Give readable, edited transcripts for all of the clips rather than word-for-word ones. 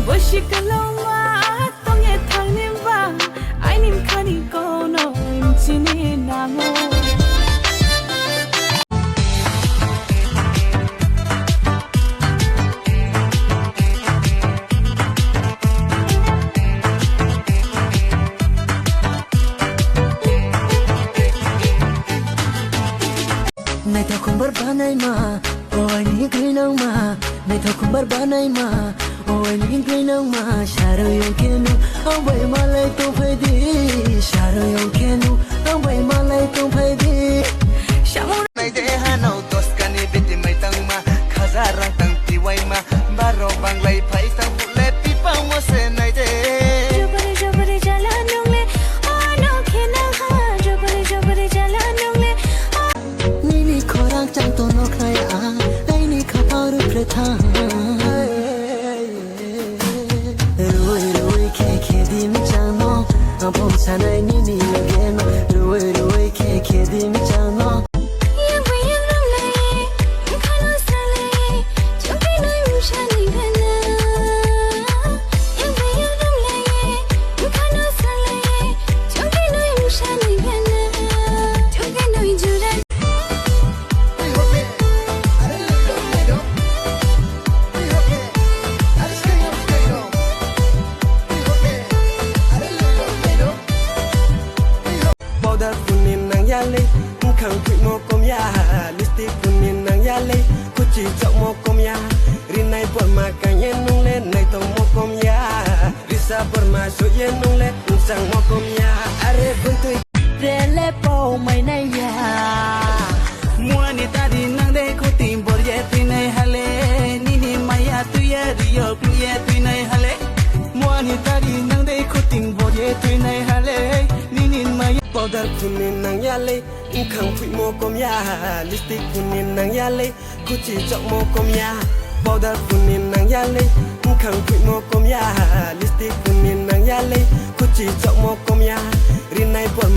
Boshikalawa tongye thangniba ainim khani kono imchini namo Nay thao không berbanai ma, oh anh nghĩ cười nông mà. Nay thao không berbanai ma, oh anh nghĩ cười nông mà. Shadow yung kenu, ông bay mà lại tung phải đi. Shadow yung kenu, ông bay mà lại tung phải đi. Nay để hà nội Toscani biết tìm mấy tăng mà, khá ra răng tăng tí quay mà, baro bằng lấy phải tăng phụ lệ pi bao mua xe này để. Jabari jala nongle oh no khena ha jabari jala nongle Nini khorang chang to no khai a, ai ni kha pao ru pratha. Roi ke di mi chang no, apom sanai nini lage no. Roi ke di mi chang no. Khang quỵ mô công ya, lipstick kunin nang ya lê, cô chỉ chọn mô công ya, rin này buồn mà càng yên nung lên này tông mô công ya, risa buồn mà số yên nung lên sang mô công ya, are vun tươi, Về lẽ bao mày này ya. mua ni ta đi nang đây cô tìm bồi ye tuy này hale, ni ni maya tuy ye rio tuy ye tuy này hale, mua ni ta đi nang đây cô tìm bồi ye tuy này hale, ni ni maya. Powder kunin nang ya lê. Khang quỵ mô công ya, lipstick kunin nang ya lê, cô chỉ chọn mô công ya, powder kunin nang ya lê. Khang quỵ mô công ya, lipstick kunin nang ya lê, cô chỉ chọn mô công ya, rin này buồn.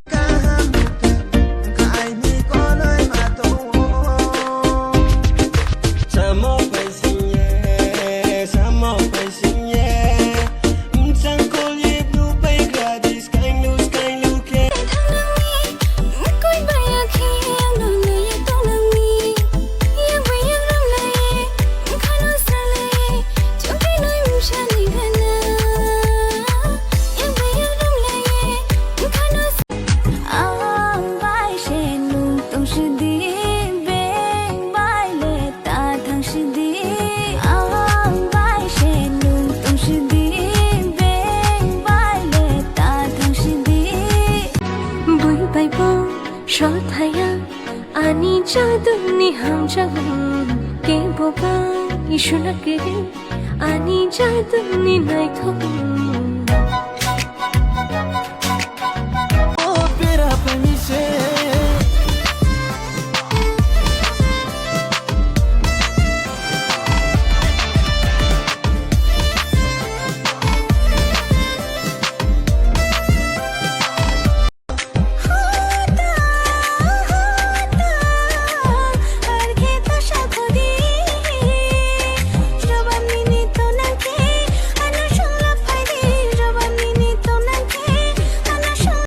Cho thay ani jadu ni ham jagun ke boba ishuna ke ani jadu ni nai thong